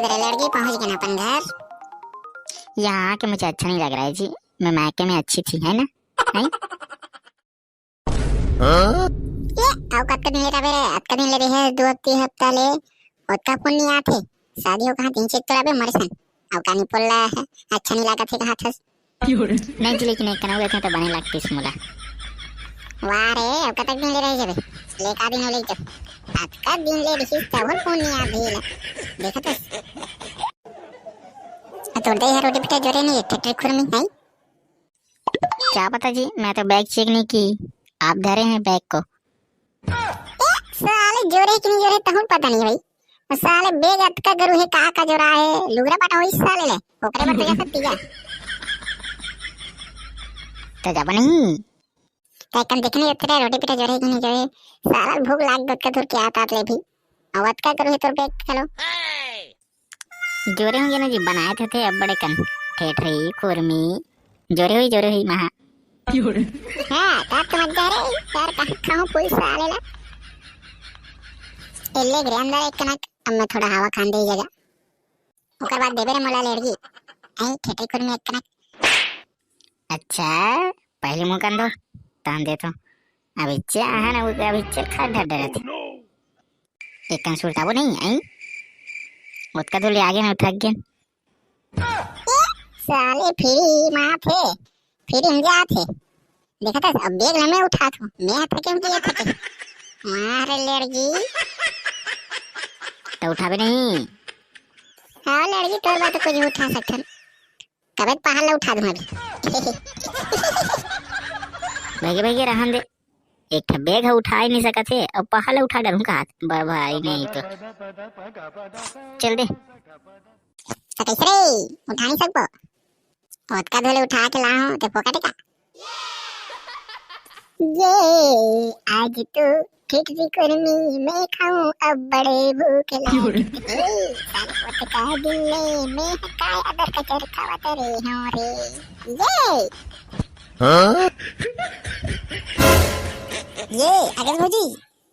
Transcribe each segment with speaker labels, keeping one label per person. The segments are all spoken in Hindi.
Speaker 1: उधर लड़की पहुंच गए ना अपन घर।
Speaker 2: यहाँ के मुझे अच्छा नहीं लग रहा है जी। मैं मायके में अच्छी थी है ना? नहीं
Speaker 1: ये औकात का दिन ले रहा है, अत का दिन ले रही है 2 हफ्ता ले ओत का पुण्य आथे शादी हो कहा 3 चेक तोड़ा बे मरसन औका नहीं पोल रहा है, अच्छा नहीं लगा थे कहा था
Speaker 2: नहीं जी, लेकिन एक कनावे थे तो बने लगती स्मूला।
Speaker 1: वाह रे औका तक दिन ले रही जबे ले का दिन ले जब अत का दिन ले रही तब पुण्य आ भेला देखा तो दे है रोटी पिटा जोरे नहीं ठेठे खुरमी है।
Speaker 2: क्या पता जी, मैं तो बैग चेक नहीं की, आप धरे हैं बैग को।
Speaker 1: साले जोरे कि नहीं जोरे तहुन पता नहीं भाई। साले बेग अटका गरु है का जोरा है लुगरा पटा होई साले ले ओकरे पर जा सकती है
Speaker 2: तो जब नहीं
Speaker 1: तैकन देखने उतरे रोटी पिटा जोरे कि नहीं जोरे साला भूख लाग गत का दूर क्या आता ले भी अवत का गरु है तोर बेग चलो
Speaker 2: जोरे होंगे ना जी, बनाए थे अब बड़े कन ठेठरी खुरमी जोरे हुई महा
Speaker 1: हां तात मत जा रे यार कहां खाऊं कोई साले ला एले ग्रे अंदर एक कनक अब मैं थोड़ा हवा खान दे जगह ओकर बाद देबे रे मोला लड़की आई ठेठरी खुरमी एक कनक।
Speaker 2: अच्छा पहले मुंह कर दो तान दे तो अभी चाह ना वो अभी चल खा डर डर एक कन सुरता वो नहीं आई उसका तो ले आगे ना थक गया
Speaker 1: साले फिर मां थे फिर हम जा थे देखा था अब बैग मैं उठा था मैं थके मुझे थके मारे लड़की
Speaker 2: तो उठा भी नहीं।
Speaker 1: हाँ लड़की तो बात कुछ उठा सकता कबे पहाड़ उठा दूं अभी
Speaker 2: भागे रहन दे, एक बैग है उठा ही नहीं सका थे अब पहाड़ उठा डालूं का हाथ भाई नहीं तो चल दे
Speaker 1: तो कैसे रे उठा नहीं सकबो और का धोले उठा के लाओ ते पकड़ का ये आज तो खिचड़ी कुरमी मैं खाऊं अब बड़े भूख लगे साले का दिल में काय अदर का चरखा तेरे हो रे ये अगर मुझे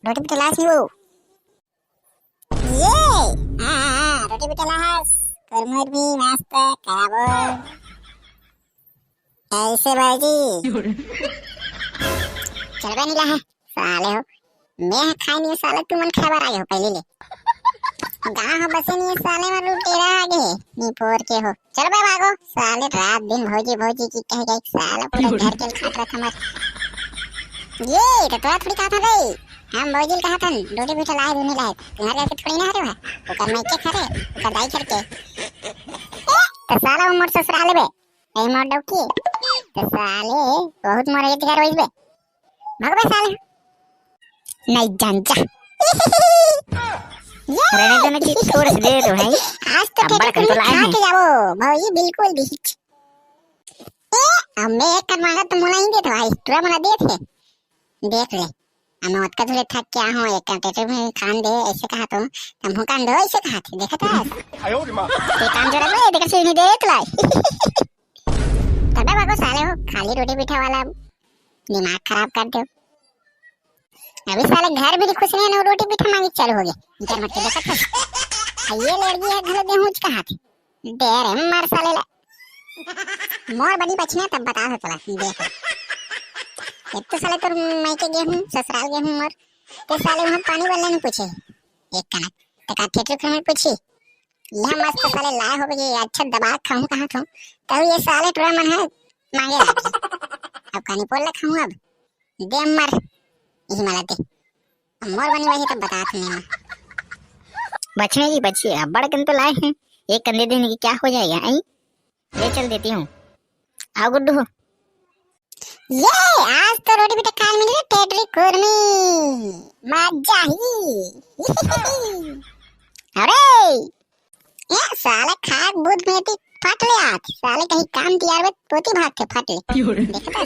Speaker 1: रोटी पे तलाश नहीं वो ये हाँ रोटी पे तलाश करमर भी नाश्ता कराबो ऐसे बाजी चल बे नीला है साले हो मैं खाई नहीं साले तू मन खबर आगे हो पहले ले गाँव हो बसे नहीं साले में लुटेरा आगे नी पोर के हो चल बे भागो साले रात दिन भौजी की कह गई साला पूरा घर के खाट रहा था मत ये तो थोड़ी कहा था भाई हम भौजी कहा था रोटी भी लाए दूनी लाए तुम्हारे ऐसे थोड़ी ना हरे है ओकर मैं के खरे ओकर दाई करके तो साला उमर ससुराले बे ए मोर डौकी तो साले बहुत मोर ये घर होइबे भगवे साले नहीं जान जा
Speaker 2: रहने देने की थोड़ी सी दे दो है
Speaker 1: आज तो
Speaker 2: अब बड़ा
Speaker 1: खा
Speaker 2: कंट्रोल आए हैं
Speaker 1: के जाओ भौजी बिल्कुल भी अब मैं एक कर मांगा तो मुला ही दे तो भाई तुरा मुला दे थे देख ले हम मत का धुले थक क्या हूं एक कंटेटर में खान दे ऐसे कहा तो हम हुकान दो ऐसे कहा थे देखा था
Speaker 3: आयो रे मां
Speaker 1: ये काम जरा ले देख से नहीं दे तलाई तबे बागो साले हो खाली रोटी पीठा वाला दिमाग खराब कर दो अभी साले घर भी खुश नहीं ना रोटी पीठा मांगी चालू हो गया इधर मत देखा था ये लड़की है घर गेहूं कहा थे दे रे मर साले ला मोर बड़ी बचने तब बता चला देख एक तो साले तो मैं के गेहूं ससुराल गेहूं और ते साले वहां पानी वाले ने पूछे एक कनक तक थिएटर में पूछी यह मस्त साले लाए हो गए अच्छा दबा खाऊं कहां खाऊं तब ये साले टुरा मन है मांगे अब कहानी बोल खाऊं अब दे मर यही मलाते मोर बनी वही तब बता थे मैं
Speaker 2: बचने की बच्ची अब बड़ कन तो लाए हैं एक कंधे देने की क्या हो जाएगा आई ले चल देती हूँ आओ गुड्डू
Speaker 1: ये आज तो रोटी बेटा खाने मिली टेटरी कुरमी मजा ही अरे ये साले खाक बुध में थी फट ले आज साले कहीं काम तैयार में पोती भाग के फट ले देखा था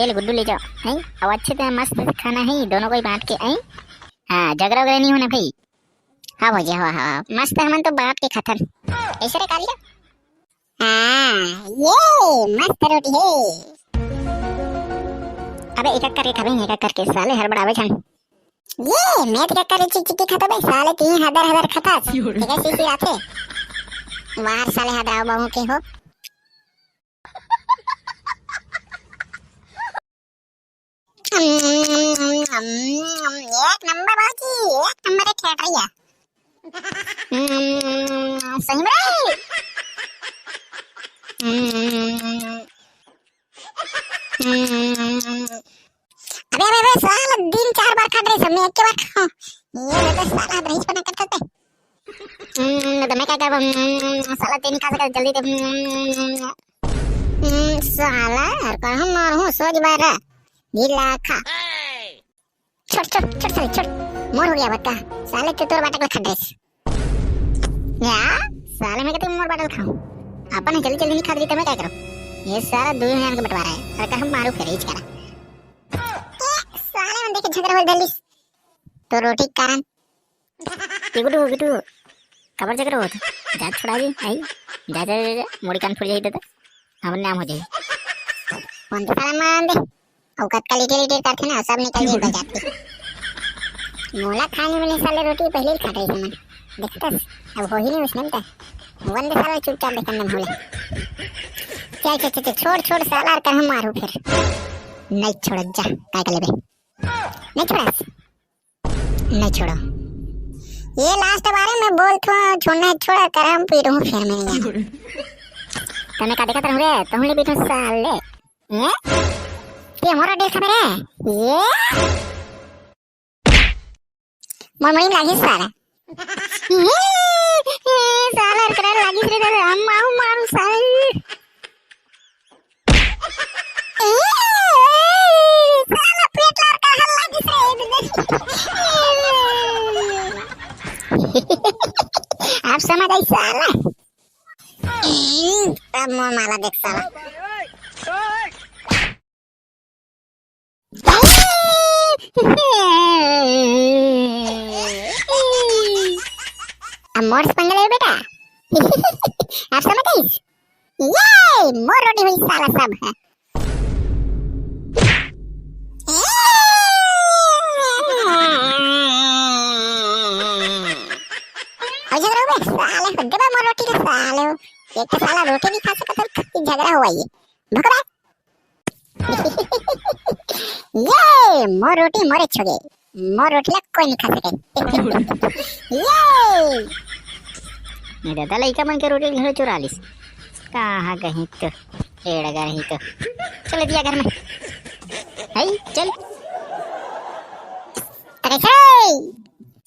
Speaker 2: ले गुड्डू ले जाओ हैं अब अच्छे से मस्त खाना है दोनों को ही बांट के आई हाँ झगड़ा वगैरह नहीं होना भाई। हाँ भैया हाँ मस्त है मन तो बांट के खत्म ऐसे रे कालिया
Speaker 1: हाँ ये मस्त रोटी है
Speaker 2: अबे एक एक करके खाबे एक एक करके साले हड़बड़ावे छन
Speaker 1: ये मैं तो कर चिट्टी खाता भाई साले 3000 खतास ठीक है सीसी आते वार साले हदराव बाहू के हो एक नंबर बाजी एक नंबर ठेठ रही है सही में अबे अबे अबे साला दिन 4 बार खा रहे सब में एक के बार खाओ ये तो साला ब्रश बना करता था तो मैं क्या कर साला तेरी खा सका जल्दी दे साला हर का हम मार हूं सोच बार ढीला खा छोड़ छोड़ छोड़ साले छोड़ मोर हो गया बता साले तो तोर बाटक खा ड्रेस या साले मैं कहते मोर बाटल खाऊं अपन जल्दी जल्दी नहीं खा रही तो मैं क्या करूं ये सारा 2000 का बंटवारा है हर का हम मारू फिर इच करा साले मन देखे झगड़ा हो जल्दी तो रोटी कारण टिकटू टिकटू कबर झगड़ा होता जा छोड़ा जी आई जा जा जा मोड़ी कान फुट जाई तो हमन नाम हो जाई कौन तो साला मान दे औकात का लिटे करते ना सब निकल जाए बजाते मोला खाने वाले साले रोटी पहले ही खा रही थी मैं देखता अब हो ही नहीं उसने तो वंदे साला चुपचाप देखने में भूले चल चल चल छोड़ छोड़ साला कर हम मारू फिर नहीं छोड़ जा काय कर लेबे नहीं छोड़ा नहीं छोड़ो ये लास्ट बारे में बोल तो छोड़ना छोड़ा कर हम पी रहूं फिर मैं नहीं तने का देखत रहूं रे तहुले बैठो साले ये मोरा देख खबर है ये ममड़ी लागी साला साला कर लागी रे रे हम मारू साला साला पेट लार का हल लागी रे आप समझ आई साला तब माला देख साला मोर पंगले बेटा आप समझ गई ये मोर रोटी हुई साला सब है झगड़ा हुआ साले हद्दे मोर रोटी के साले एक तो साला रोटी नहीं खा सकता तो झगड़ा हुआ ये भगवा ये मोर रोटी मोरे छोगे मोर रोटी ला कोई नहीं खा सके ये
Speaker 2: मेरा दादा लइका मन के रोटी घर चुरा लिस कहाँ कहीं तो एड़गा रही तो चल दिया घर में हाय चल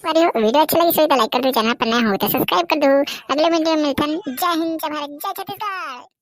Speaker 1: अरे वीडियो अच्छा लगी तो लाइक कर दो चैनल पर नया हो तो सब्सक्राइब कर दो अगले वीडियो में मिलते हैं जय हिंद जय भारत जय छत्तीसगढ़।